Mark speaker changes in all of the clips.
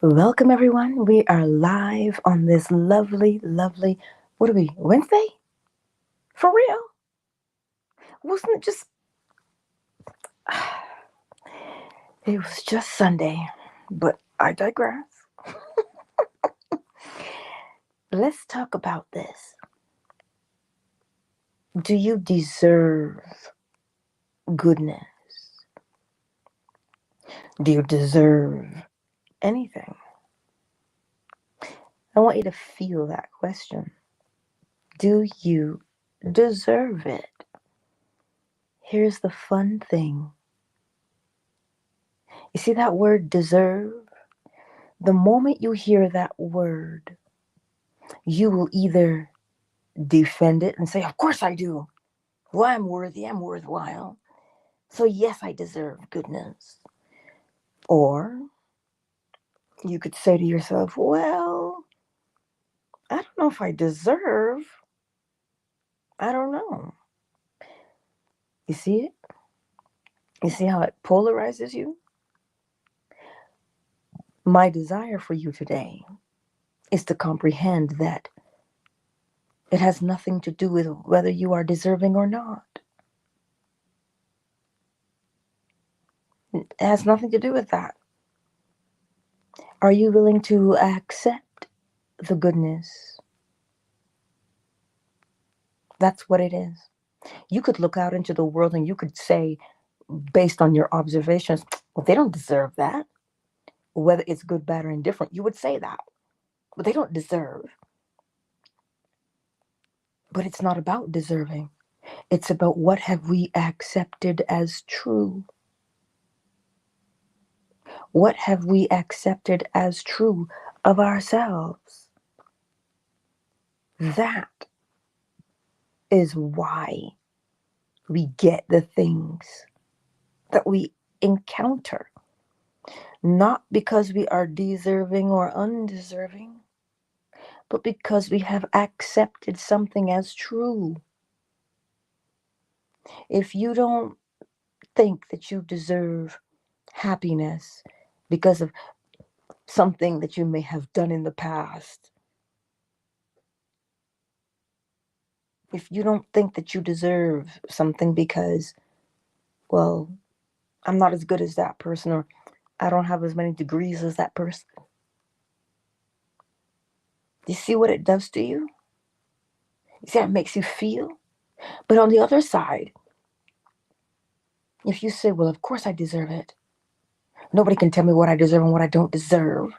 Speaker 1: Welcome, everyone. We are live on this lovely, lovely, what are we, Wednesday? For real? Wasn't it just, it was just Sunday, but I digress. Let's talk about this. Do you deserve goodness? Do you deserve anything? I want you to feel that question. Do you deserve it? Here's the fun thing. You see that word deserve? The moment you hear that word, you will either defend it and say, of course I do. Well, I'm worthy, I'm worthwhile. So, yes, I deserve goodness. Or you could say to yourself, well, I don't know if I deserve. I don't know. You see it? You see how it polarizes you? My desire for you today is to comprehend that it has nothing to do with whether you are deserving or not. It has nothing to do with that. Are you willing to accept the goodness? That's what it is. You could look out into the world and you could say, based on your observations, well, they don't deserve that. Whether it's good, bad, or indifferent, you would say that. But they don't deserve. But it's not about deserving. It's about what have we accepted as true. What have we accepted as true of ourselves? That is why we get the things that we encounter. Not because we are deserving or undeserving, but because we have accepted something as true. If you don't think that you deserve happiness because of something that you may have done in the past, if you don't think that you deserve something because, well, I'm not as good as that person, or I don't have as many degrees as that person, you see what it does to you? You see how it makes you feel? But on the other side, if you say, well, of course I deserve it. Nobody can tell me what I deserve and what I don't deserve.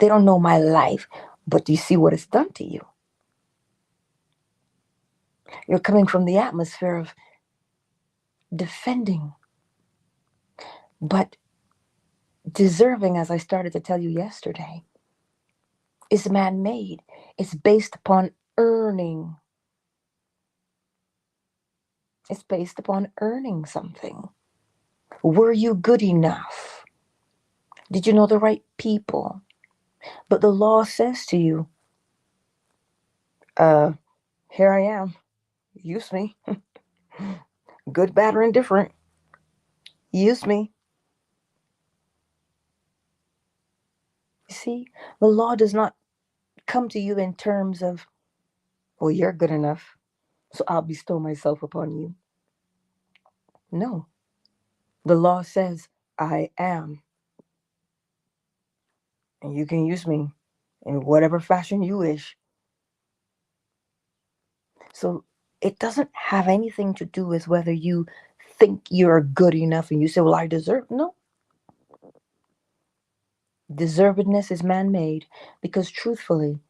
Speaker 1: They don't know my life. But do you see what it's done to you? You're coming from the atmosphere of defending. But deserving, as I started to tell you yesterday, is man-made. It's based upon earning. It's based upon earning something. Were you good enough? Did you know the right people? But the law says to you, here I am. Use me. Good, bad, or indifferent. Use me. You see, the law does not come to you in terms of, well, you're good enough, so I'll bestow myself upon you. No. The law says, I am. And you can use me in whatever fashion you wish. So it doesn't have anything to do with whether you think you're good enough and you say, well, I deserve. No. Deservedness is man-made because truthfully,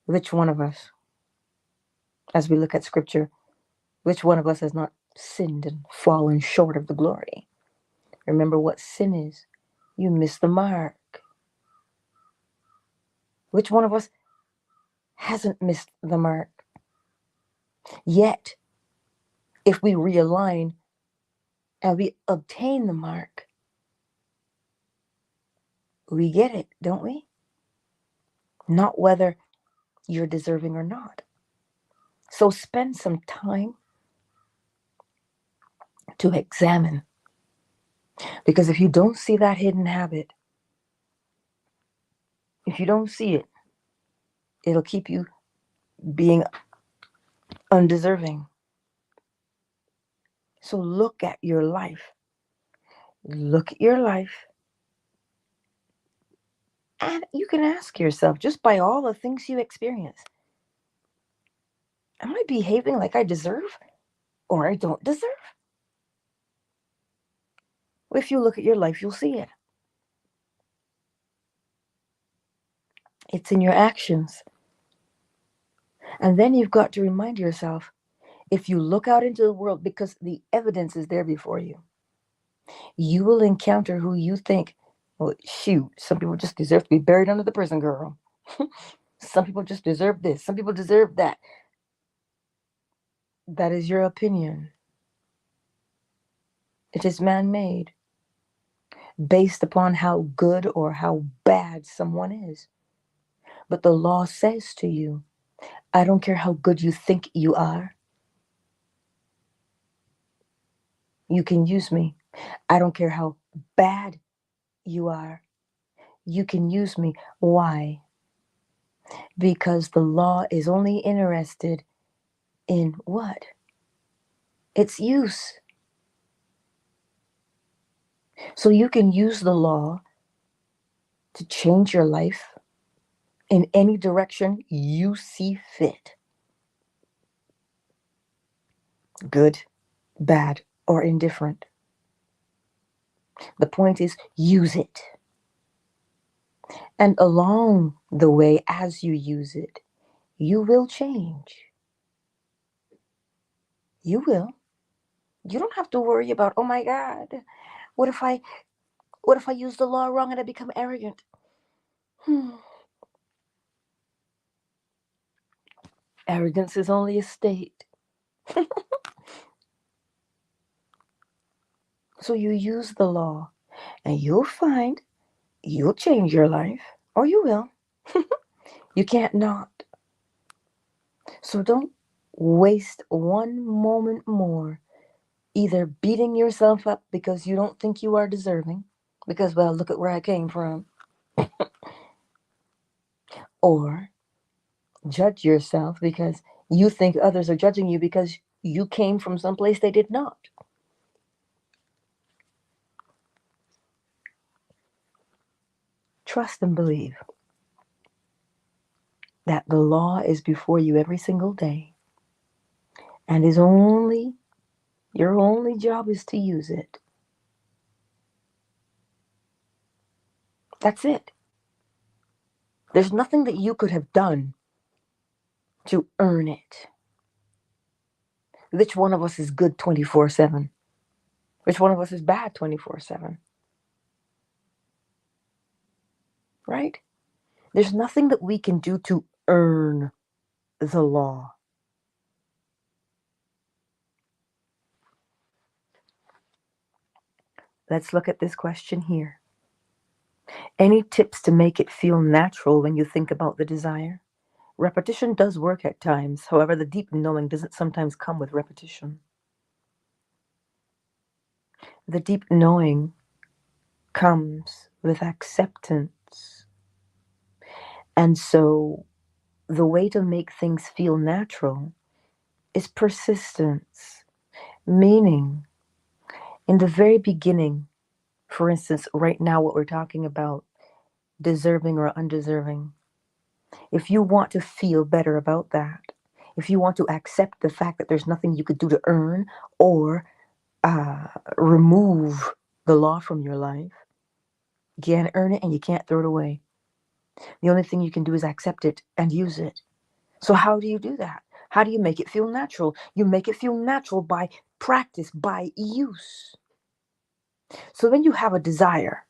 Speaker 1: which one of us, as we look at scripture, which one of us has not sinned and fallen short of the glory? Remember what sin is. You miss the mark. Which one of us hasn't missed the mark? Yet, if we realign and we obtain the mark, we get it, don't we? Not whether you're deserving or not. So spend some time to examine. Because if you don't see that hidden habit, If you don't see it, it'll keep you being undeserving. So look at your life. Look at your life. And you can ask yourself, just by all the things you experience, am I behaving like I deserve or I don't deserve? If you look at your life, you'll see it. It's in your actions. And then you've got to remind yourself, if you look out into the world, because the evidence is there before you, you will encounter who you think, well, shoot, some people just deserve to be buried under the prison, girl. Some people just deserve this. Some people deserve that. That is your opinion. It is man-made, based upon how good or how bad someone is. But the law says to you, I don't care how good you think you are. You can use me. I don't care how bad you are. You can use me. Why? Because the law is only interested in what? Its use. So you can use the law to change your life in any direction you see fit. Good, bad, or indifferent. The point is, use it. And along the way, as you use it, you will change. You will. You don't have to worry about, oh my God, what if I use the law wrong and I become arrogant? Arrogance is only a state. So you use the law and you'll find you'll change your life, or you will. You can't not. So don't waste one moment more either beating yourself up because you don't think you are deserving, because, well, look at where I came from, or judge yourself because you think others are judging you because you came from someplace they did not. Trust and believe that the law is before you every single day, and your only job is to use it. That's it. There's nothing that you could have done to earn it. Which one of us is good 24/7? Which one of us is bad 24/7? Right? There's nothing that we can do to earn the law. Let's look at this question here. Any tips to make it feel natural when you think about the desire? Repetition does work at times. However, the deep knowing doesn't sometimes come with repetition. The deep knowing comes with acceptance. And so the way to make things feel natural is persistence, meaning in the very beginning, for instance, right now, what we're talking about, deserving or undeserving, if you want to feel better about that, if you want to accept the fact that there's nothing you could do to earn or remove the law from your life, you can't earn it and you can't throw it away. The only thing you can do is accept it and use it. So how do you do that? How do you make it feel natural? You make it feel natural by practice, by use. So when you have a desire,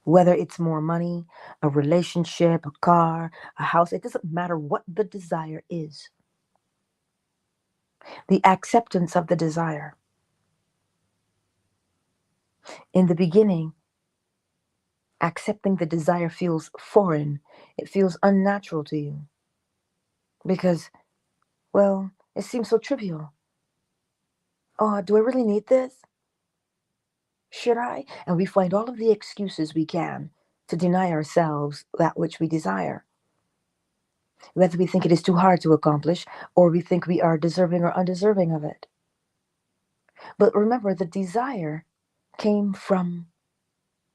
Speaker 1: whether it's more money, a relationship, a car, a house, it doesn't matter what the desire is. The acceptance of the desire. In the beginning, accepting the desire feels foreign. It feels unnatural to you because, well, it seems so trivial. Oh, do I really need this? Should I? And we find all of the excuses we can to deny ourselves that which we desire, whether we think it is too hard to accomplish or we think we are deserving or undeserving of it. But remember, the desire came from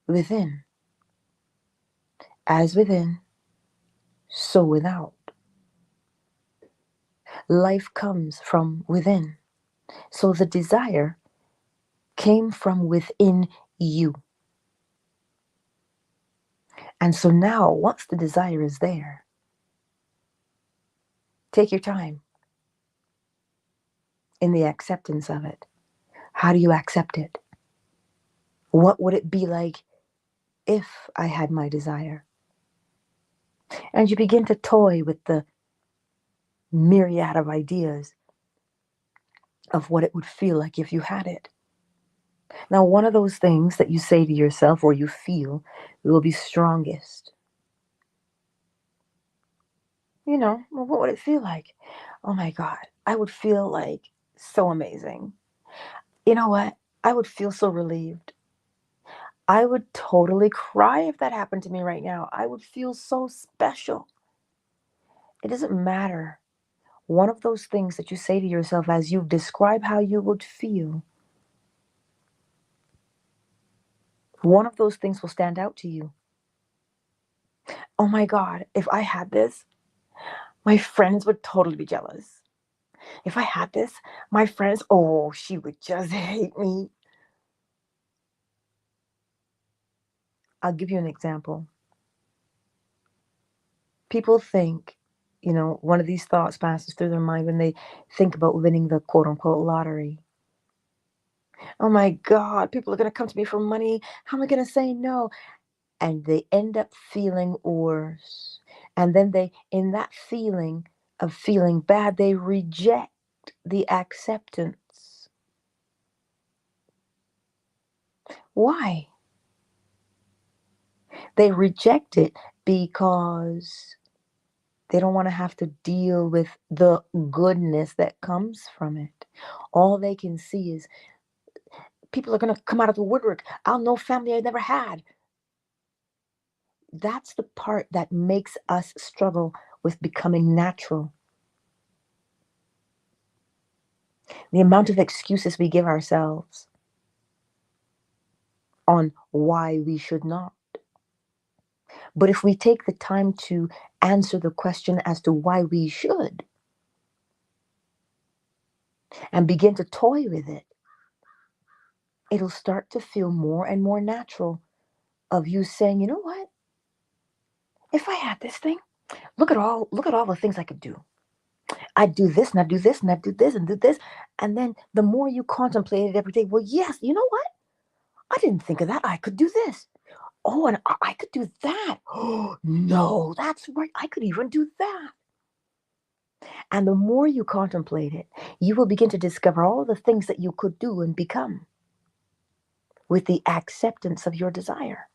Speaker 1: within. As within, so without. Life comes from within. So the desire came from within you. And so now, once the desire is there, take your time in the acceptance of it. How do you accept it? What would it be like if I had my desire? And you begin to toy with the myriad of ideas of what it would feel like if you had it. Now, one of those things that you say to yourself or you feel will be strongest. Well, what would it feel like? Oh my God, I would feel like so amazing. You know what? I would feel so relieved. I would totally cry if that happened to me right now. I would feel so special. It doesn't matter. One of those things that you say to yourself as you describe how you would feel, one of those things will stand out to you. Oh my God, if I had this, my friends would totally be jealous. If I had this, my friends, oh, she would just hate me. I'll give you an example. People think, one of these thoughts passes through their mind when they think about winning the quote unquote lottery. Oh my God, people are going to come to me for money. How am I going to say no? And they end up feeling worse. And then in that feeling of feeling bad, they reject the acceptance. Why? They reject it because they don't want to have to deal with the goodness that comes from it. All they can see is people are going to come out of the woodwork. I'll know family I never had. That's the part that makes us struggle with becoming natural. The amount of excuses we give ourselves on why we should not. But if we take the time to answer the question as to why we should and begin to toy with it, it'll start to feel more and more natural of you saying, you know what? If I had this thing, look at all the things I could do. I'd do this and I'd do this and I'd do this and do this. And then the more you contemplate it every day, well, yes, you know what? I didn't think of that. I could do this. Oh, and I could do that. Oh, no, that's right. I could even do that. And the more you contemplate it, you will begin to discover all the things that you could do and become with the acceptance of your desire.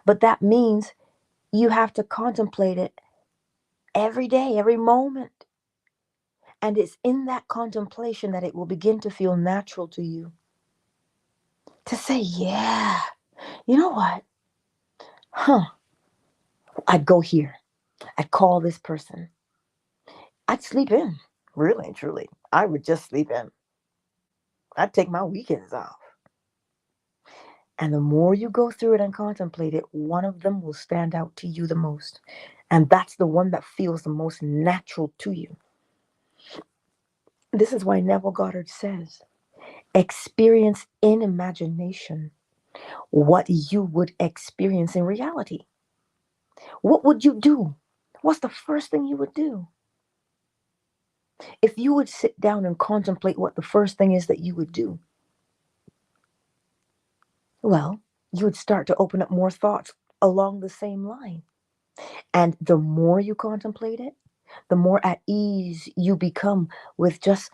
Speaker 1: But that means you have to contemplate it every day, every moment. And it's in that contemplation that it will begin to feel natural to you. To say, yeah, you know what? I'd go here. I'd call this person. I'd sleep in. Really and truly. I would just sleep in. I'd take my weekends off. And the more you go through it and contemplate it, one of them will stand out to you the most. And that's the one that feels the most natural to you. This is why Neville Goddard says, experience in imagination what you would experience in reality. What would you do? What's the first thing you would do? If you would sit down and contemplate what the first thing is that you would do, well, you would start to open up more thoughts along the same line. And the more you contemplate it, the more at ease you become with just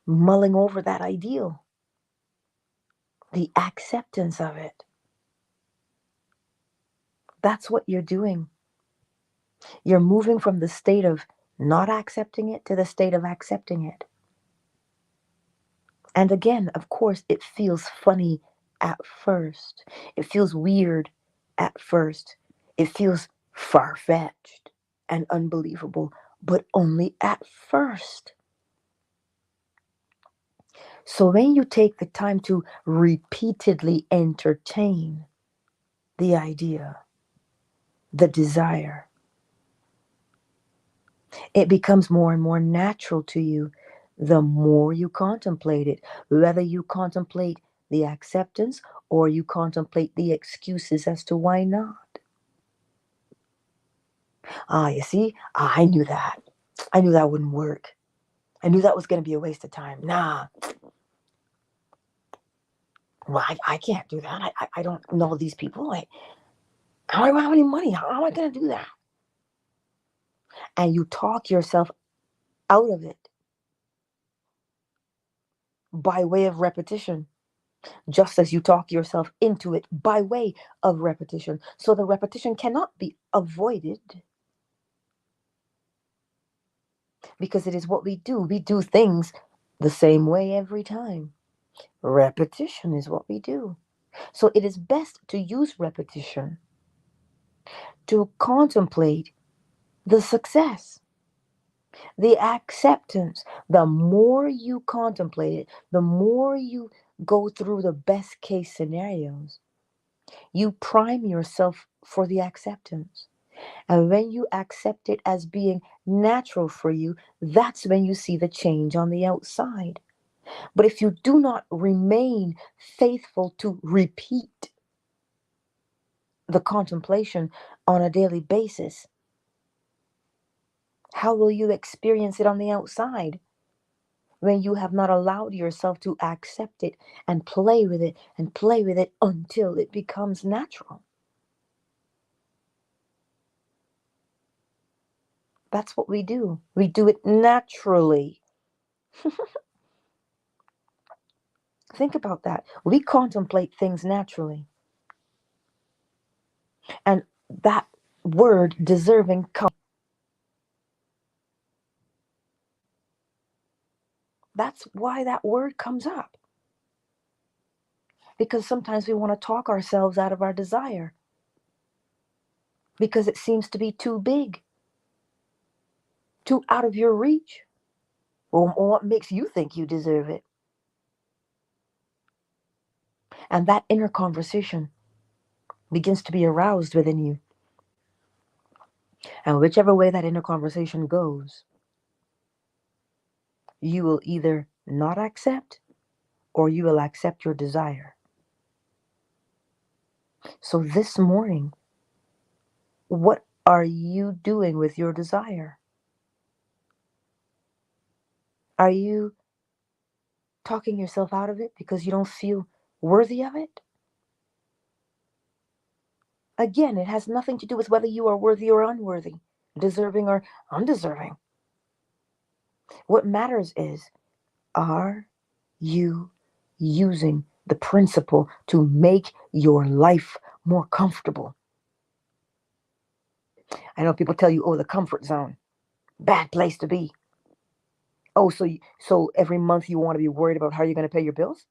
Speaker 1: mulling over that ideal, the acceptance of it. That's what you're doing. You're moving from the state of not accepting it to the state of accepting it. And again, of course, it feels funny at first. It feels weird At first, it feels far-fetched and unbelievable, but only at first. So when you take the time to repeatedly entertain the idea, the desire, it becomes more and more natural to you the more you contemplate it, whether you contemplate the acceptance or you contemplate the excuses as to why not. Ah, you see, I knew that. I knew that wouldn't work. I knew that was going to be a waste of time. Nah, well, I can't do that. I don't know these people. How do I have any money? How am I going to do that? And you talk yourself out of it by way of repetition, just as you talk yourself into it by way of repetition. So the repetition cannot be avoided because it is what we do. We do things the same way every time. Repetition is what we do. So it is best to use repetition to contemplate the success, the acceptance. The more you contemplate it, the more you go through the best case scenarios, you prime yourself for the acceptance. And when you accept it as being natural for you, that's when you see the change on the outside. But if you do not remain faithful to repeat the contemplation on a daily basis, how will you experience it on the outside when you have not allowed yourself to accept it and play with it and play with it until it becomes natural? That's what we do. We do it naturally. Think about that. We contemplate things naturally. And that word deserving comes. That's why that word comes up. Because sometimes we want to talk ourselves out of our desire because it seems to be too big, too out of your reach. Well, what makes you think you deserve it? And that inner conversation begins to be aroused within you. And whichever way that inner conversation goes, you will either not accept or you will accept your desire. So this morning, what are you doing with your desire? Are you talking yourself out of it because you don't feel worthy of it? Again, it has nothing to do with whether you are worthy or unworthy, deserving or undeserving. What matters is, are you using the principle to make your life more comfortable? I know people tell you, oh, the comfort zone, bad place to be. Oh, so every month you want to be worried about how you're going to pay your bills?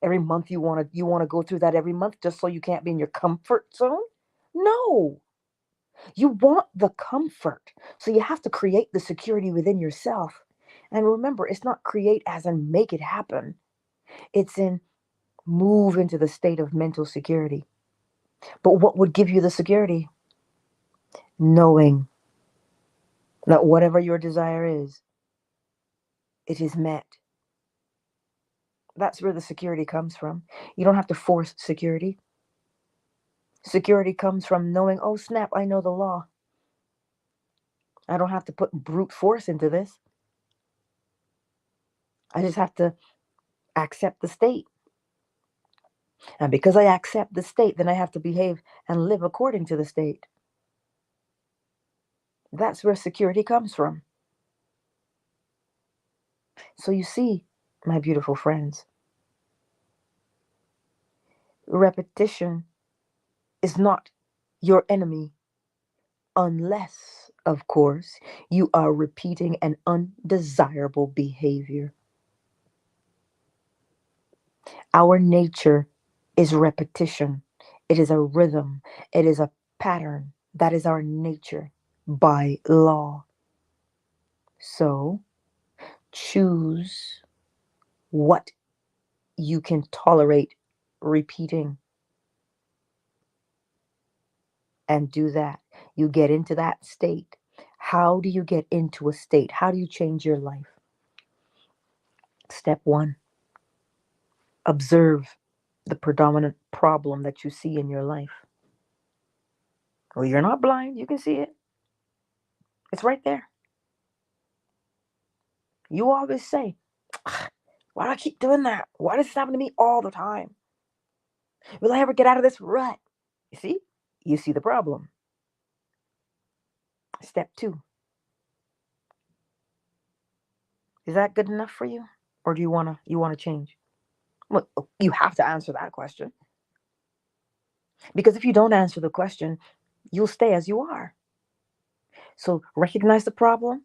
Speaker 1: Every month you want to go through that every month just so you can't be in your comfort zone? No. You want the comfort. So you have to create the security within yourself. And remember, it's not create as in make it happen. It's in move into the state of mental security. But what would give you the security? Knowing that whatever your desire is, it is met. That's where the security comes from. You don't have to force security. Security comes from knowing, oh snap, I know the law. I don't have to put brute force into this. I just have to accept the state. And because I accept the state, then I have to behave and live according to the state. That's where security comes from. So you see, my beautiful friends, repetition is not your enemy unless, of course, you are repeating an undesirable behavior. Our nature is repetition. It is a rhythm. It is a pattern. That is our nature by law. So choose what you can tolerate repeating and do that. You get into that state. How do you get into a state? How do you change your life? Step one, observe the predominant problem that you see in your life. Well, you're not blind. You can see it. It's right there. You always say, why do I keep doing that? Why does this happen to me all the time? Will I ever get out of this rut? You see? You see the problem. Step two, is that good enough for you? Or do you wanna change? Well, you have to answer that question. Because if you don't answer the question, you'll stay as you are. So recognize the problem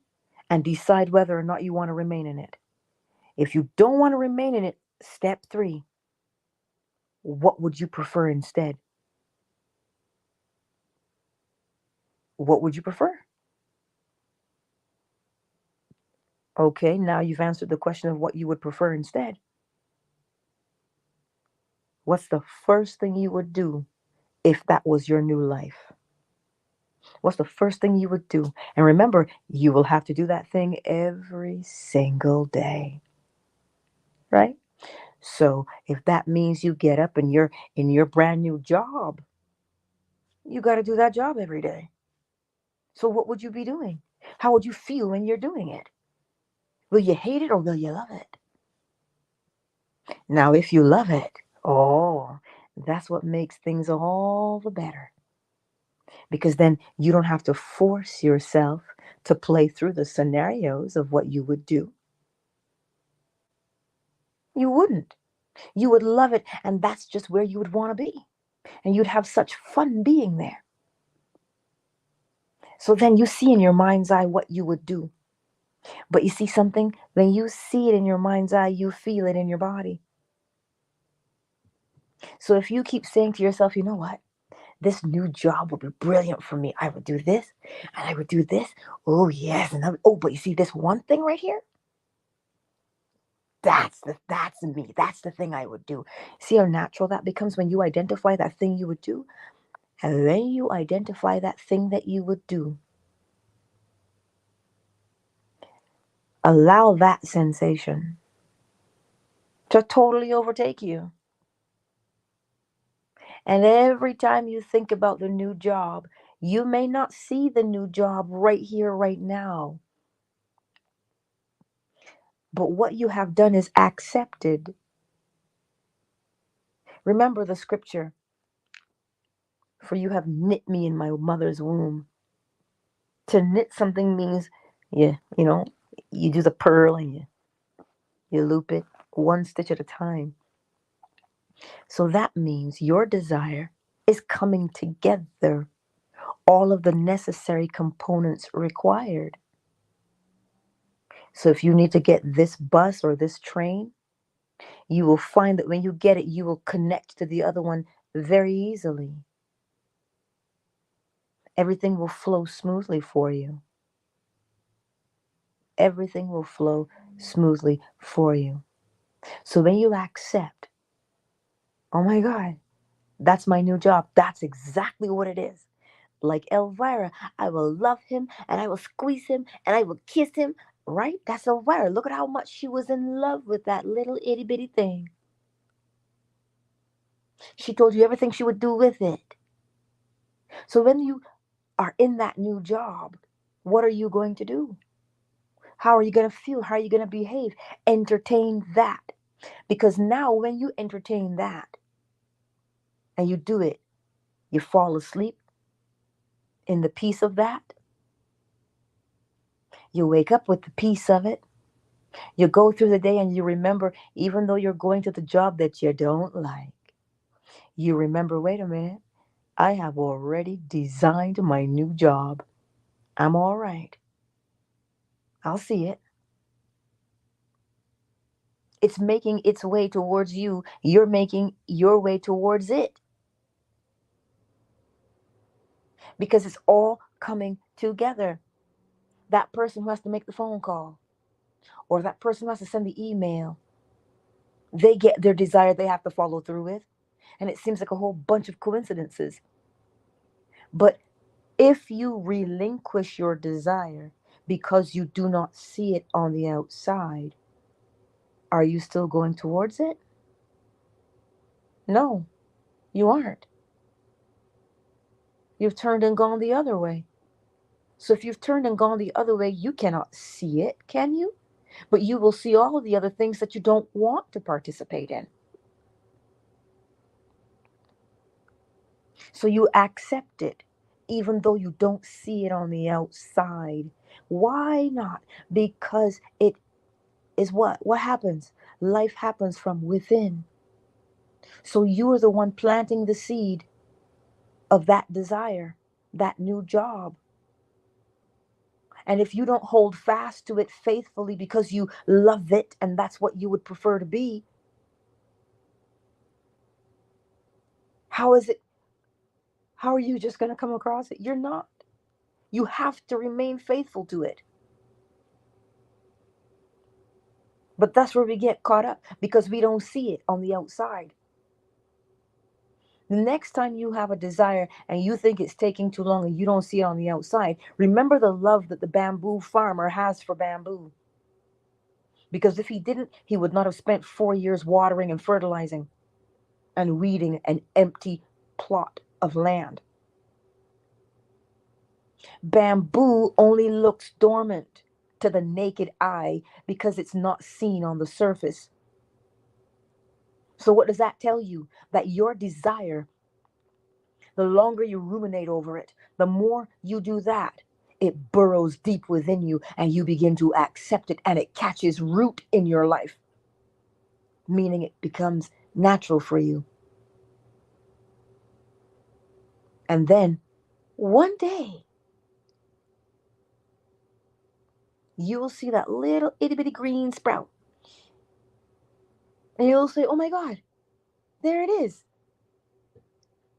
Speaker 1: and decide whether or not you want to remain in it. If you don't want to remain in it, step three, what would you prefer instead? What would you prefer? Okay, now you've answered the question of what you would prefer instead. What's the first thing you would do if that was your new life? What's the first thing you would do? And remember, you will have to do that thing every single day, right? So if that means you get up and you're in your brand new job, you got to do that job every day. So what would you be doing? How would you feel when you're doing it? Will you hate it or will you love it? Now, if you love it, oh, that's what makes things all the better. Because then you don't have to force yourself to play through the scenarios of what you would do. You wouldn't. You would love it, and that's just where you would want to be. And you'd have such fun being there. So then you see in your mind's eye what you would do. But you see something? When you see it in your mind's eye, you feel it in your body. So if you keep saying to yourself, you know what? This new job would be brilliant for me. I would do this and I would do this. Oh, yes. Oh, but you see this one thing right here? That's me. That's the thing I would do. See how natural that becomes when you identify that thing you would do? And when you identify that thing that you would do, allow that sensation to totally overtake you. And every time you think about the new job, you may not see the new job right here, right now. But what you have done is accepted. Remember the scripture, for you have knit me in my mother's womb. To knit something means, you do the purl and you loop it one stitch at a time. So that means your desire is coming together, all of the necessary components required. So if you need to get this bus or this train, you will find that when you get it, you will connect to the other one very easily. Everything will flow smoothly for you. Everything will flow smoothly for you. So when you accept, oh my God, that's my new job. That's exactly what it is. Like Elvira, I will love him and I will squeeze him and I will kiss him. Right? That's Elvira. Look at how much she was in love with that little itty bitty thing. She told you everything she would do with it. So when you are in that new job, what are you going to do? How are you going to feel? How are you going to behave? Entertain that. Because now, when you entertain that and you do it, you fall asleep in the peace of that. You wake up with the peace of it. You go through the day and you remember, even though you're going to the job that you don't like, you remember, wait a minute, I have already designed my new job. I'm all right. I'll see it. It's making its way towards you. You're making your way towards it. because it's all coming together. That person who has to make the phone call, or that person who has to send the email, they get their desire they have to follow through with. And it seems like a whole bunch of coincidences. But if you relinquish your desire because you do not see it on the outside, are you still going towards it? No, you aren't. You've turned and gone the other way. So if you've turned and gone the other way, you cannot see it, can you? But you will see all of the other things that you don't want to participate in. So you accept it, even though you don't see it on the outside. Why not? Because it is what? What happens? Life happens from within. So you are the one planting the seed of that desire, that new job. And if you don't hold fast to it faithfully because you love it and that's what you would prefer to be, how is it? How are you just going to come across it? You're not. You have to remain faithful to it. But that's where we get caught up because we don't see it on the outside. The next time you have a desire and you think it's taking too long and you don't see it on the outside, remember the love that the bamboo farmer has for bamboo. Because if he didn't, he would not have spent 4 years watering and fertilizing and weeding an empty plot of land. Bamboo only looks dormant to the naked eye because it's not seen on the surface. So what does that tell you? That your desire, the longer you ruminate over it, the more you do that, it burrows deep within you and you begin to accept it and it catches root in your life, meaning it becomes natural for you. And then one day, you will see that little itty bitty green sprout. And you'll say, oh my God, there it is.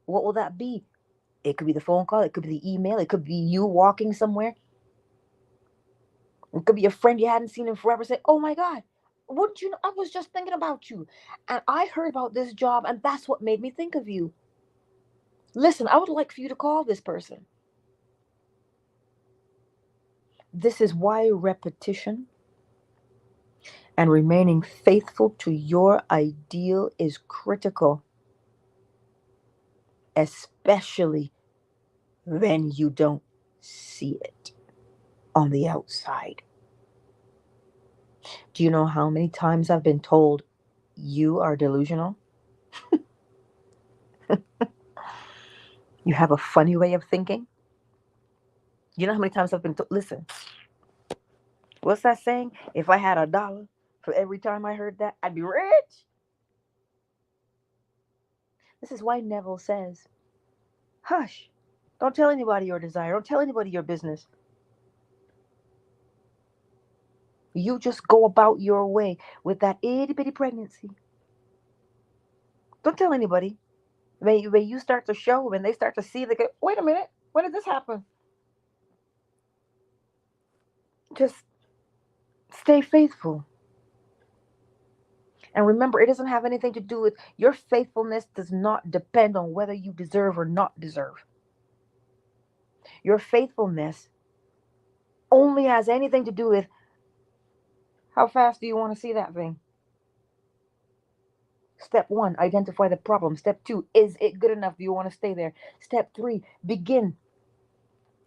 Speaker 1: What will that be? It could be the phone call. It could be the email. It could be you walking somewhere. It could be a friend you hadn't seen in forever. Say, oh my God, wouldn't you know? I was just thinking about you. And I heard about this job and that's what made me think of you. Listen, I would like for you to call this person. This is why repetition and remaining faithful to your ideal is critical, especially when you don't see it on the outside. Do you know how many times I've been told you are delusional? You have a funny way of thinking? You know how many times I've been told, listen, what's that saying? If I had $1 for every time I heard that, I'd be rich. This is why Neville says, hush, don't tell anybody your desire. Don't tell anybody your business. You just go about your way with that itty bitty pregnancy. Don't tell anybody. When you start to show, when they start to see, they go, wait a minute, when did this happen? Just stay faithful. And remember, it doesn't have anything to do with your faithfulness, does not depend on whether you deserve or not deserve. Your faithfulness only has anything to do with how fast do you want to see that thing? Step 1, identify the problem. Step 2, is it good enough? Do you want to stay there? Step 3, begin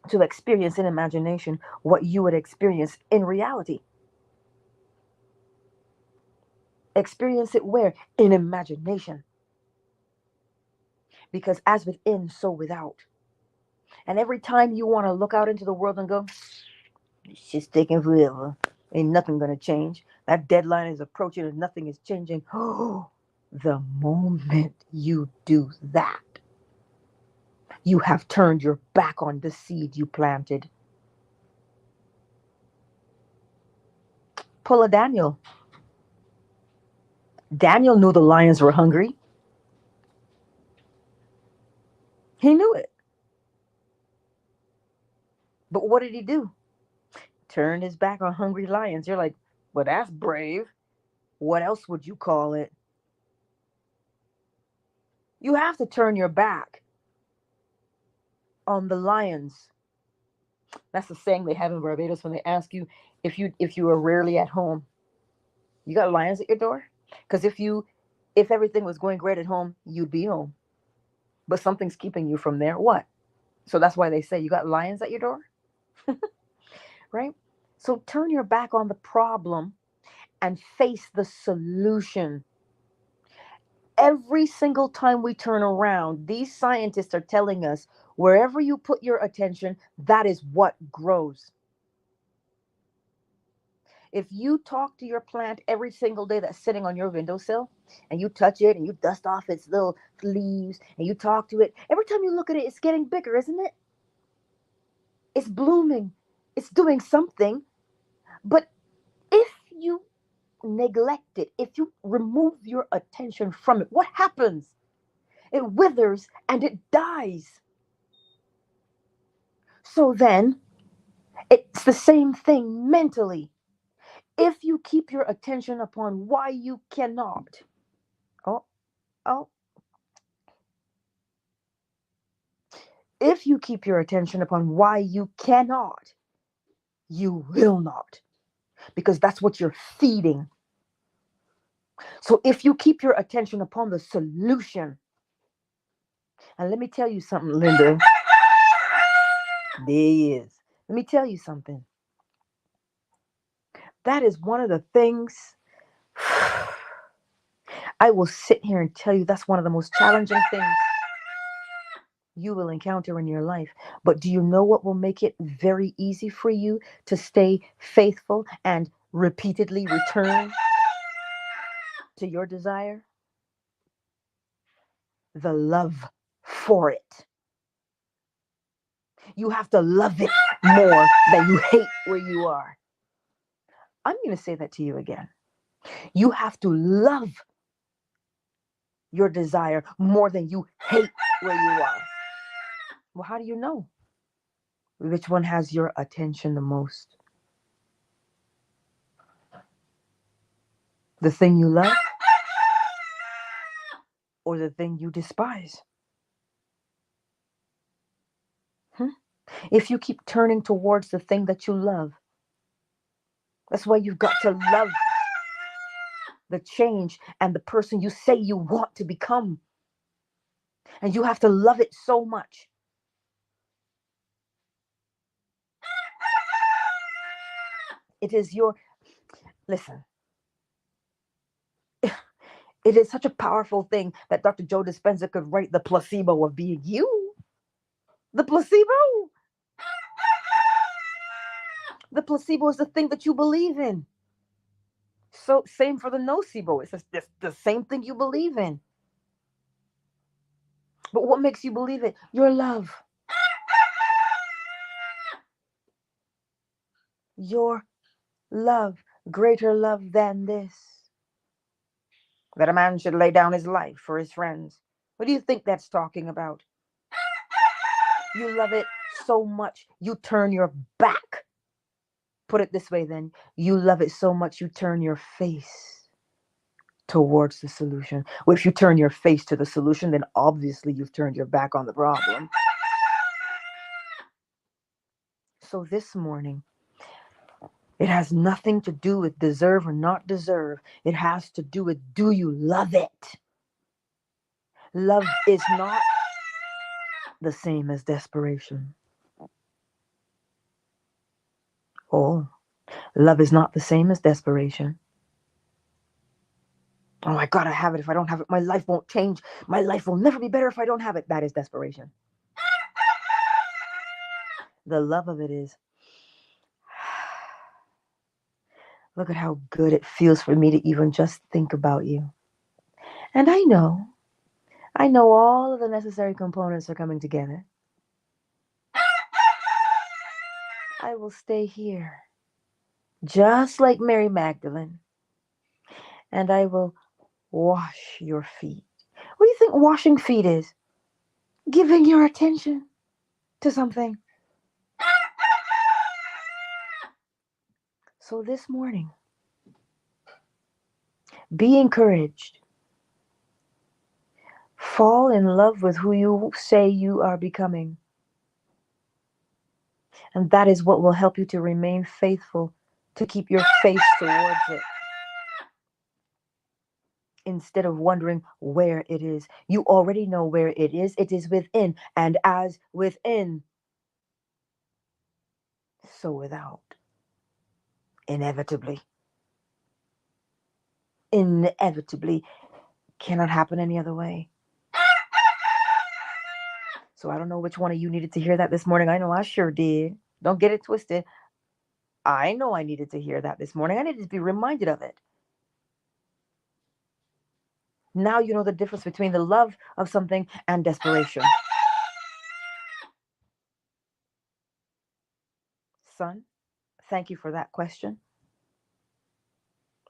Speaker 1: to experience in imagination what you would experience in reality. Experience it where? In imagination. Because as within, so without. And every time you want to look out into the world and go, it's just taking forever, ain't nothing going to change. That deadline is approaching and nothing is changing. Oh, the moment you do that, you have turned your back on the seed you planted. Pull a Daniel. Daniel knew the lions were hungry. He knew it. But what did he do? Turned his back on hungry lions. You're like, well, that's brave. What else would you call it? You have to turn your back on the lions. That's the saying they have in Barbados when they ask you if you are rarely at home. You got lions at your door? Because if everything was going great at home, you'd be home. But something's keeping you from there. What? So that's why they say you got lions at your door, right? So turn your back on the problem and face the solution. Every single time we turn around, these scientists are telling us wherever you put your attention, that is what grows. If you talk to your plant every single day that's sitting on your windowsill and you touch it and you dust off its little leaves and you talk to it, every time you look at it, it's getting bigger, isn't it? It's blooming, it's doing something. But if you neglect it, if you remove your attention from it, what happens? It withers and it dies. So then, it's the same thing mentally. If you keep your attention upon why you cannot, oh, oh, if you keep your attention upon why you cannot, you will not, because that's what you're feeding. So if you keep your attention upon the solution, and let me tell you something, Linda, there he is. Let me tell you something. That is one of the things I will sit here and tell you that's one of the most challenging things you will encounter in your life. But do you know what will make it very easy for you to stay faithful and repeatedly return to your desire? The love for it. You have to love it more than you hate where you are. I'm going to say that to you again. You have to love your desire more than you hate where you are. Well, how do you know which one has your attention the most? The thing you love or the thing you despise? If you keep turning towards the thing that you love, that's why you've got to love the change and the person you say you want to become. And you have to love it so much. It is your, listen, it is such a powerful thing that Dr. Joe Dispenza could write the placebo of being you. The placebo. The placebo is the thing that you believe in. So same for the nocebo. It's just the same thing you believe in. But what makes you believe it? Your love. Your love. Greater love than this. That a man should lay down his life for his friends. What do you think that's talking about? You love it so much, you turn your back. Put it this way then. You love it so much, you turn your face towards the solution. Well, if you turn your face to the solution, then obviously you've turned your back on the problem. So this morning, it has nothing to do with deserve or not deserve. It has to do with, do you love it? Love is not the same as desperation. Oh, love is not the same as desperation. Oh, I gotta have it. If I don't have it, my life won't change. My life will never be better if I don't have it. That is desperation. The love of it is, look at how good it feels for me to even just think about you. And I know all of the necessary components are coming together. I will stay here, just like Mary Magdalene, and I will wash your feet. What do you think washing feet is? Giving your attention to something. So this morning, be encouraged. Fall in love with who you say you are becoming. And that is what will help you to remain faithful, to keep your face towards it, instead of wondering where it is. You already know where it is. It is within. And as within, so without. Inevitably. Inevitably. Cannot happen any other way. So I don't know which one of you needed to hear that this morning. I know I sure did. Don't get it twisted. I know I needed to hear that this morning. I needed to be reminded of it. Now you know the difference between the love of something and desperation. Son, thank you for that question.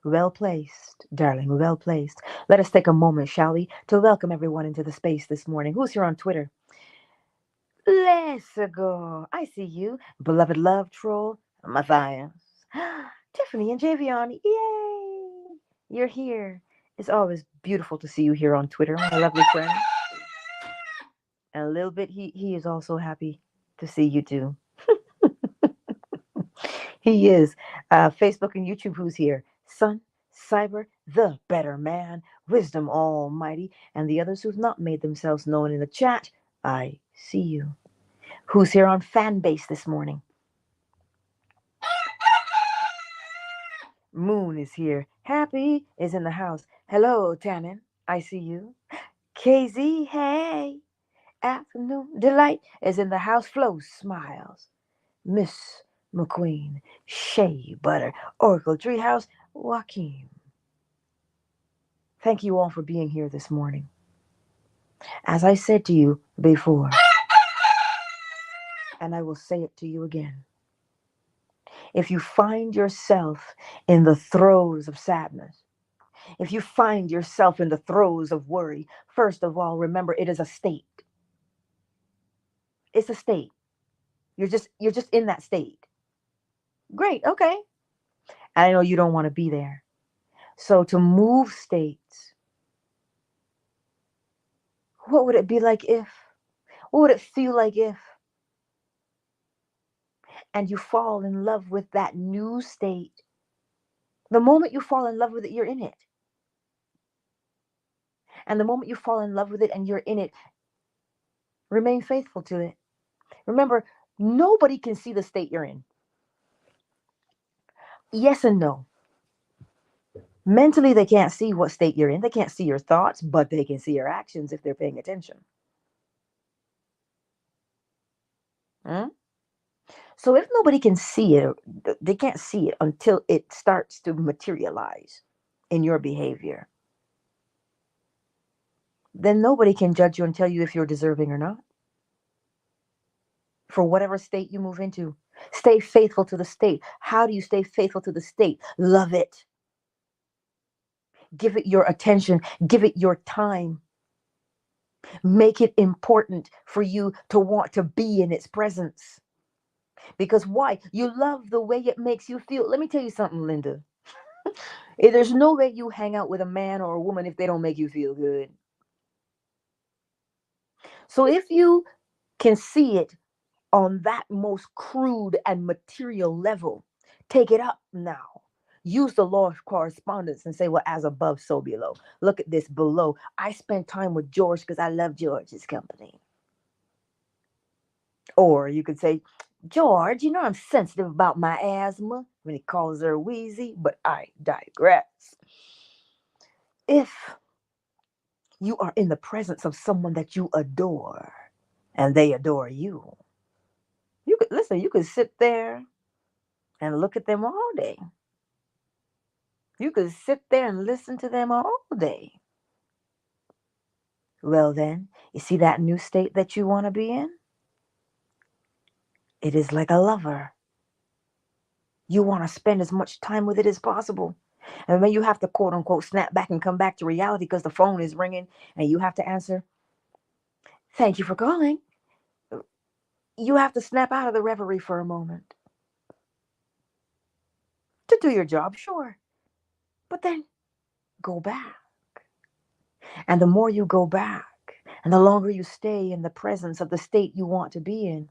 Speaker 1: Well placed, darling, well placed. Let us take a moment, shall we, to welcome everyone into the space this morning. Who's here on Twitter? Let's go. I see you, beloved love troll, Matthias. Tiffany and Javion, yay! You're here. It's always beautiful to see you here on Twitter, my lovely friend. And a little bit, he is also happy to see you too. He is. Facebook and YouTube, who's here? Sun, Cyber, the better man, Wisdom Almighty, and the others who've not made themselves known in the chat. I see you. Who's here on Fanbase this morning? Moon is here. Happy is in the house. Hello, Tannen. I see you. KZ, hey. Afternoon Delight is in the house. Flo smiles. Miss McQueen, Shea Butter, Oracle Treehouse, Joaquin. Thank you all for being here this morning. As I said to you before, and I will say it to you again, if you find yourself in the throes of sadness, if you find yourself in the throes of worry, first of all, remember it is a state. It's a state. You're just in that state. Great, okay. And I know you don't want to be there. So to move states, what would it be like if? What would it feel like if? And you fall in love with that new state. The moment you fall in love with it, you're in it. And the moment you fall in love with it and you're in it, remain faithful to it. Remember, nobody can see the state you're in. Yes and no. Mentally, they can't see what state you're in. They can't see your thoughts, but they can see your actions if they're paying attention. Hmm? So if nobody can see it, they can't see it until it starts to materialize in your behavior, then nobody can judge you and tell you if you're deserving or not. For whatever state you move into, stay faithful to the state. How do you stay faithful to the state? Love it. Give it your attention. Give it your time. Make it important for you to want to be in its presence. Because why? You love the way it makes you feel. Let me tell you something, Linda. There's no way you hang out with a man or a woman if they don't make you feel good. So if you can see it on that most crude and material level, take it up now. Use the law of correspondence and say, well, as above, so below. Look at this below. I spent time with George because I love George's company. Or you could say, George, you know I'm sensitive about my asthma, when he calls her wheezy, but I digress. If you are in the presence of someone that you adore and they adore you, you could listen, you could sit there and look at them all day. You could sit there and listen to them all day. Well, then, you see that new state that you want to be in? It is like a lover. You want to spend as much time with it as possible. And when you have to quote unquote snap back and come back to reality because the phone is ringing and you have to answer, thank you for calling. You have to snap out of the reverie for a moment. to do your job, sure. But then go back. And the more you go back, and the longer you stay in the presence of the state you want to be in,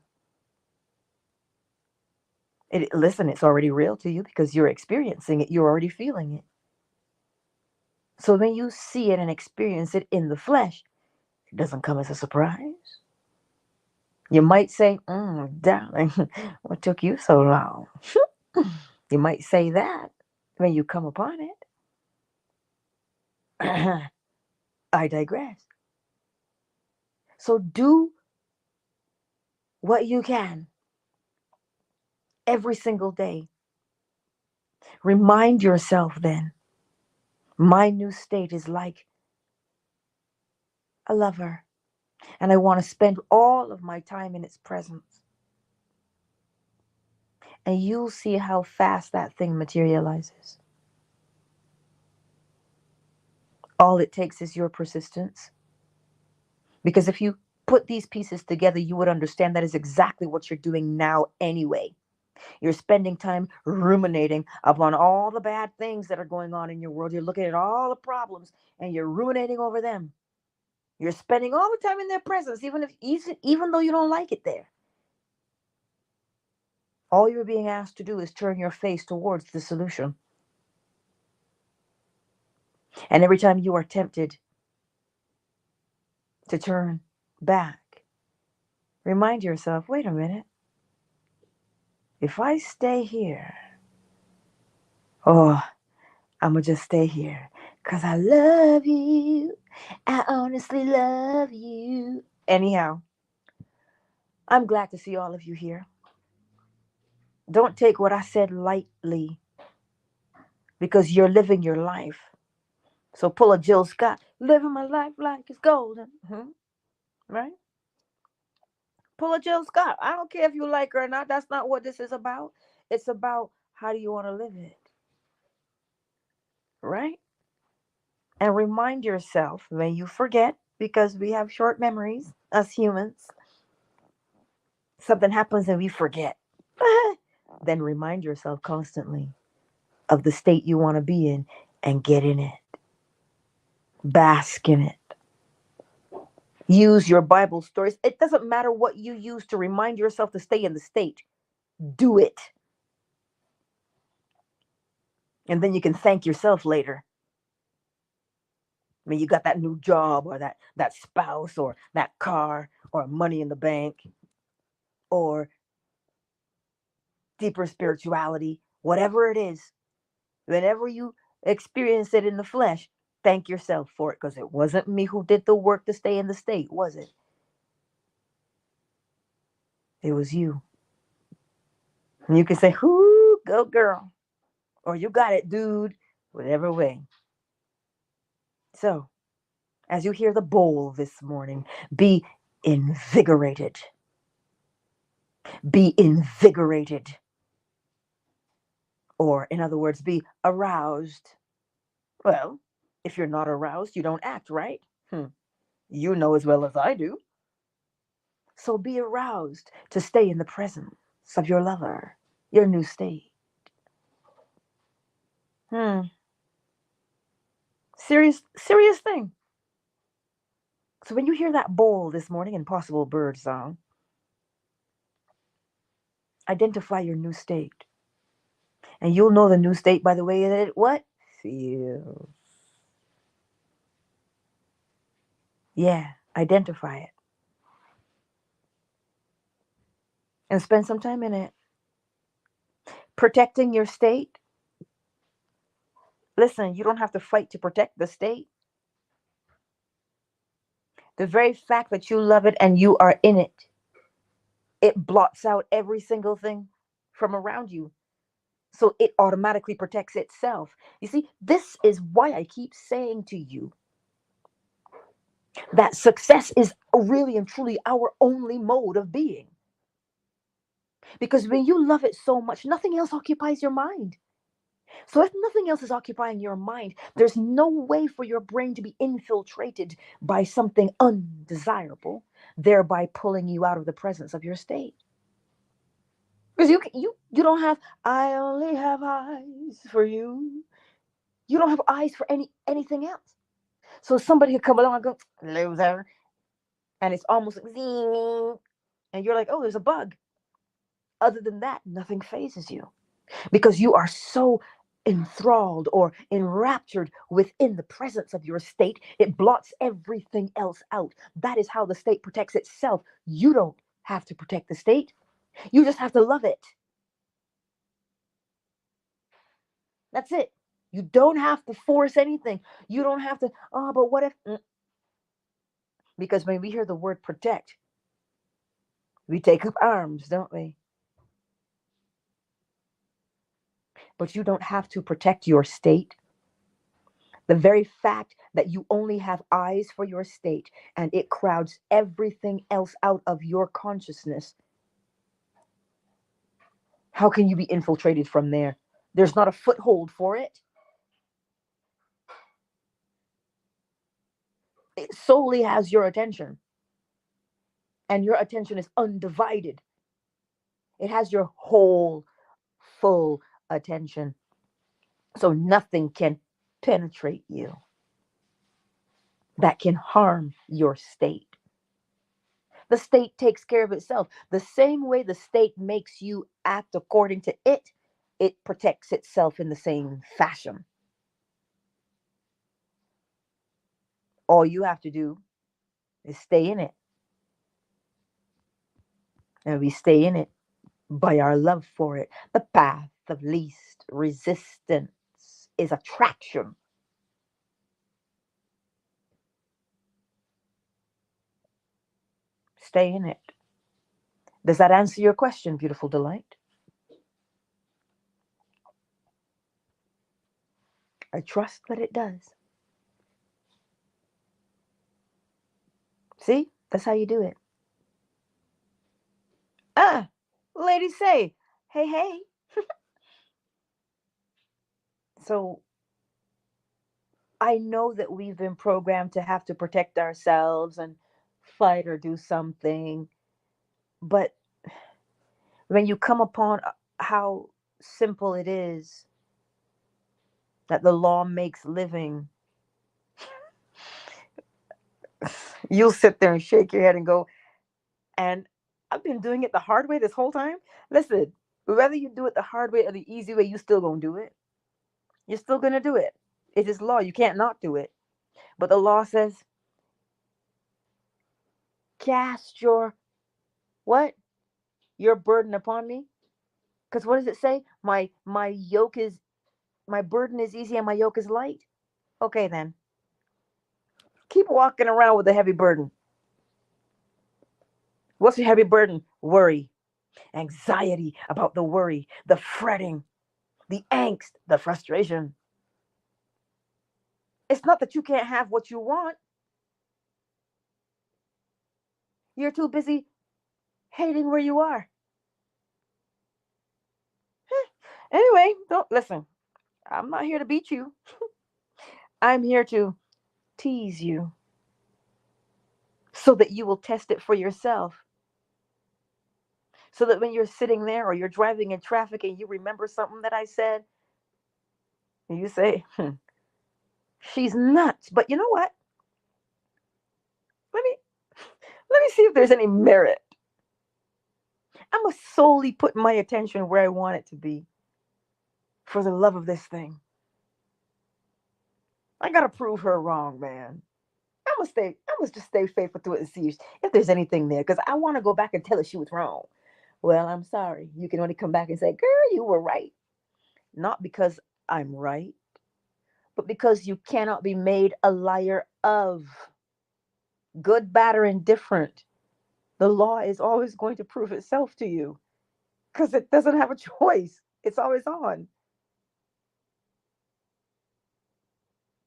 Speaker 1: listen, it's already real to you because you're experiencing it. You're already feeling it. So when you see it and experience it in the flesh, it doesn't come as a surprise. You might say, darling, what took you so long? You might say that when you come upon it. I digress. So do what you can every single day. Remind yourself then, my new state is like a lover, and I want to spend all of my time in its presence. And you'll see how fast that thing materializes. All it takes is your persistence. Because if you put these pieces together, you would understand that is exactly what you're doing now anyway. You're spending time ruminating upon all the bad things that are going on in your world. You're looking at all the problems and you're ruminating over them. You're spending all the time in their presence, even though you don't like it there. All you're being asked to do is turn your face towards the solution. And every time you are tempted to turn back, remind yourself, wait a minute. If I stay here, oh, I'm going to just stay here because I love you. I honestly love you. Anyhow, I'm glad to see all of you here. Don't take what I said lightly because you're living your life. So pull a Jill Scott, living my life like it's golden. Right? Pull a Jill Scott. I don't care if you like her or not. That's not what this is about. It's about how do you want to live it. Right? And remind yourself when you forget, because we have short memories as humans. Something happens and we forget. Then remind yourself constantly of the state you want to be in and get in it. Bask in it. Use your Bible stories. It doesn't matter what you use to remind yourself to stay in the state. Do it. And then you can thank yourself later. I mean, you got that new job or that spouse or that car or money in the bank or deeper spirituality, whatever it is. Whenever you experience it in the flesh, thank yourself for it because it wasn't me who did the work to stay in the state, was it? It was you. And you can say, "Whoo, go girl," or "You got it, dude," whatever way. So, as you hear the bowl this morning, be invigorated. Be invigorated. Or, in other words, be aroused. Well, if you're not aroused, you don't act, right? You know as well as I do. So be aroused to stay in the presence of your lover, your new state. Serious thing. So when you hear that bowl this morning, Impossible Bird song, identify your new state. And you'll know the new state by the way that it what? Feels. Yeah, identify it. And spend some time in it. Protecting your state. Listen, you don't have to fight to protect the state. The very fact that you love it and you are in it, it blots out every single thing from around you. So it automatically protects itself. You see, this is why I keep saying to you that success is really and truly our only mode of being. Because when you love it so much, nothing else occupies your mind. So if nothing else is occupying your mind, there's no way for your brain to be infiltrated by something undesirable, thereby pulling you out of the presence of your state. Because you don't have, I only have eyes for you. You don't have eyes for anything else. So somebody could come along and go, loser. And it's almost like zing. And you're like, oh, there's a bug. Other than that, nothing phases you. Because you are so enthralled or enraptured within the presence of your state, it blots everything else out. That is how the state protects itself. You don't have to protect the state, you just have to love it. That's it. You don't have to force anything. You don't have to, oh, but what if? Because when we hear the word protect, we take up arms, don't we? But you don't have to protect your state. The very fact that you only have eyes for your state and it crowds everything else out of your consciousness, how can you be infiltrated from there? There's not a foothold for it. It solely has your attention, and your attention is undivided. It has your whole, full attention. So nothing can penetrate you that can harm your state. The state takes care of itself. The same way the state makes you act according to it, it protects itself in the same fashion. All you have to do is stay in it. And we stay in it by our love for it. The path of least resistance is attraction. Stay in it. Does that answer your question, beautiful delight? I trust that it does. See? That's how you do it. Ah, ladies say, hey, hey. So I know that we've been programmed to have to protect ourselves and fight or do something. But when you come upon how simple it is that the law makes living, you'll sit there and shake your head and go, and I've been doing it the hard way this whole time. Listen, whether you do it the hard way or the easy way, you still gonna do it. You're still gonna do it. It is law. You can't not do it. But the law says, cast your what? Your burden upon me. Because what does it say? My burden is easy and my yoke is light. Okay then. Keep walking around with a heavy burden. What's your heavy burden? Worry, anxiety about the worry, the fretting, the angst, the frustration. It's not that you can't have what you want. You're too busy hating where you are. Anyway, don't listen. I'm not here to beat you. I'm here to tease you so that you will test it for yourself. So that when you're sitting there or you're driving in traffic and you remember something that I said, and you say, she's nuts. But you know what? Let me let me see if there's any merit. I'm gonna solely put my attention where I want it to be for the love of this thing. I gotta prove her wrong, man. I'm gonna just stay faithful to it and see if there's anything there. Because I want to go back and tell her she was wrong. Well, I'm sorry. You can only come back and say, girl, you were right. Not because I'm right, but because you cannot be made a liar of. Good, bad, or indifferent. The law is always going to prove itself to you because it doesn't have a choice. It's always on.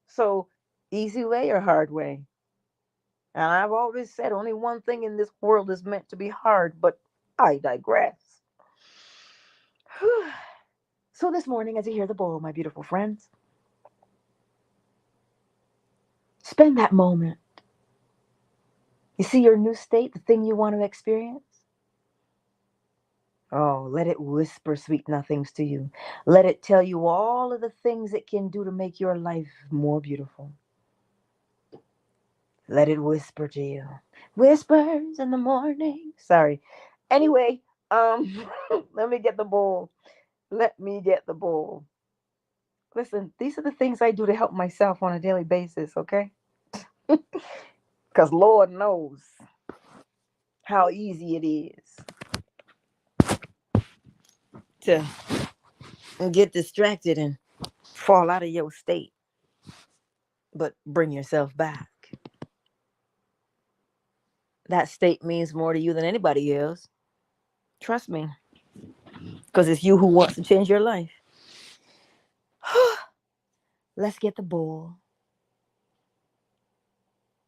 Speaker 1: So, easy way or hard way? And I've always said only one thing in this world is meant to be hard, but I digress. So, this morning, as you hear the bowl, my beautiful friends, spend that moment. You see your new state, the thing you want to experience? Oh, let it whisper sweet nothings to you. Let it tell you all of the things it can do to make your life more beautiful. Let it whisper to you. Whispers in the morning. Sorry. Anyway, let me get the bowl. Let me get the bowl. Listen, these are the things I do to help myself on a daily basis, okay? Because Lord knows how easy it is to get distracted and fall out of your state, but bring yourself back. That state means more to you than anybody else. Trust me, because it's you who wants to change your life. Let's get the bowl.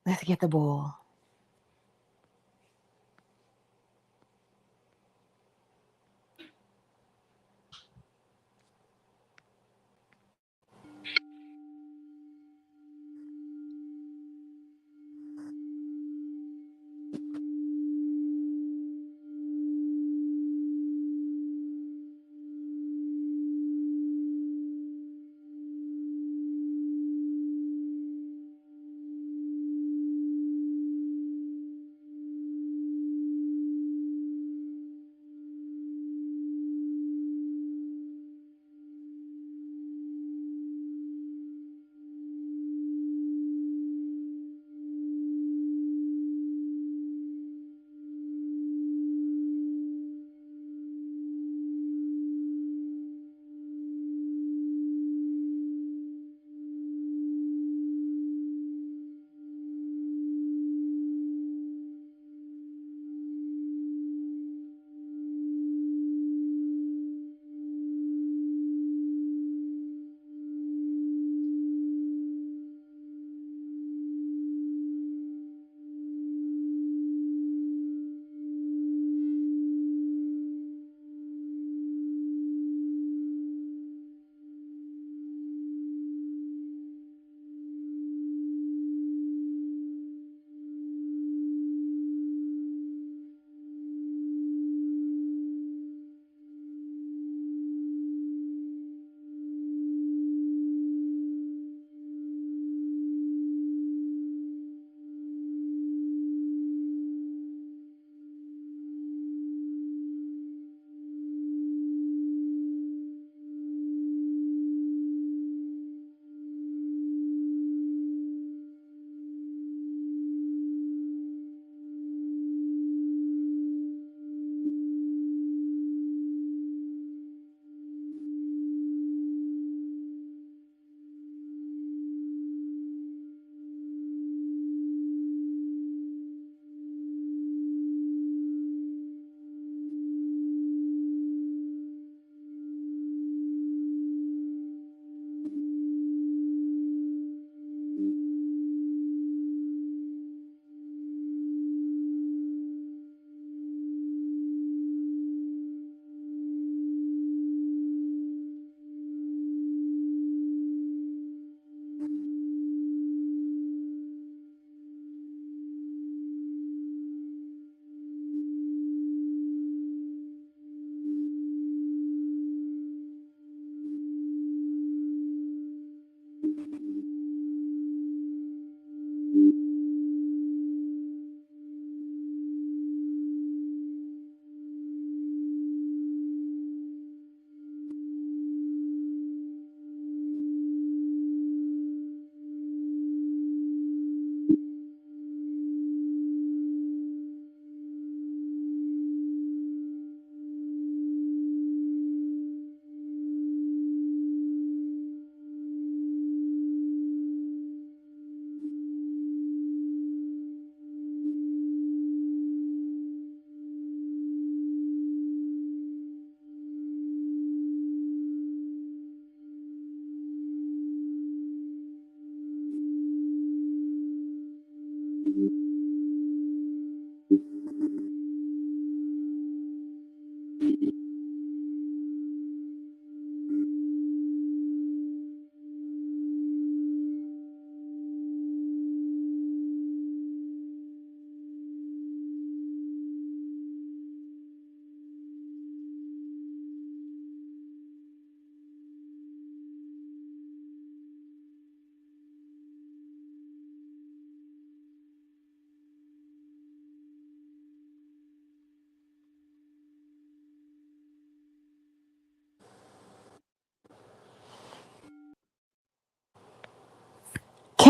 Speaker 1: Let's get the bowl.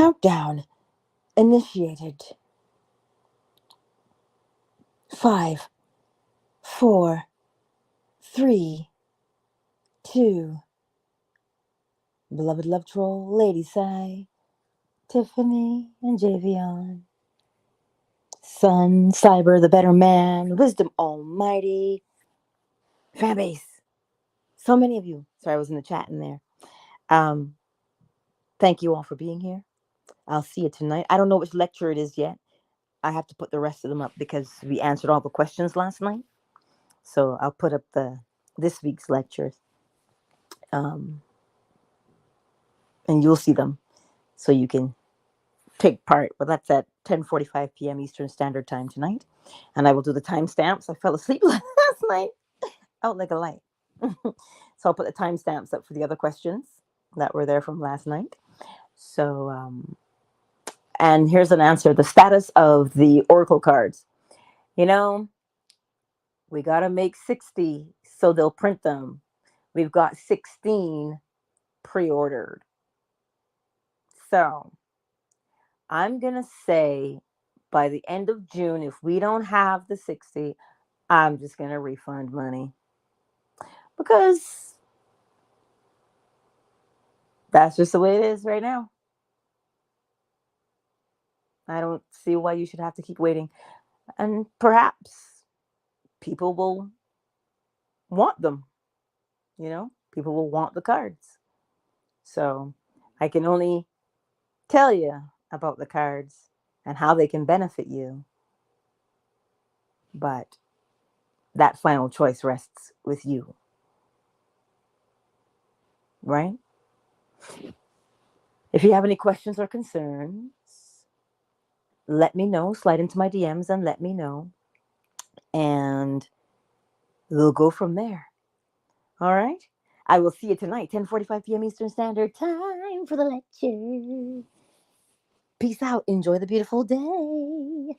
Speaker 1: Countdown initiated. 5, 4, 3, 2. Beloved Love Troll, Lady Sai, Tiffany, and Javion. Sun, Cyber, the Better Man, Wisdom Almighty, Fanbase. So many of you. Sorry, I was in the chat in there. Thank you all for being here. I'll see you tonight. I don't know which lecture it is yet. I have to put the rest of them up because we answered all the questions last night. So I'll put up this week's lectures. And you'll see them so you can take part. But that's at 10:45 p.m. Eastern Standard Time tonight. And I will do the timestamps. I fell asleep last night out like a light. So I'll put the timestamps up for the other questions that were there from last night. So, and here's an answer. The status of the Oracle cards. You know, we got to make 60 so they'll print them. We've got 16 pre-ordered. So I'm going to say by the end of June, if we don't have the 60, I'm just going to refund money. Because that's just the way it is right now. I don't see why you should have to keep waiting. And perhaps people will want them. You know, people will want the cards. So I can only tell you about the cards and how they can benefit you. But that final choice rests with you. Right? If you have any questions or concerns, let me know. Slide into my DMs and let me know. And we'll go from there. All right? I will see you tonight, 10:45 p.m. Eastern Standard Time for the lecture. Peace out. Enjoy the beautiful day.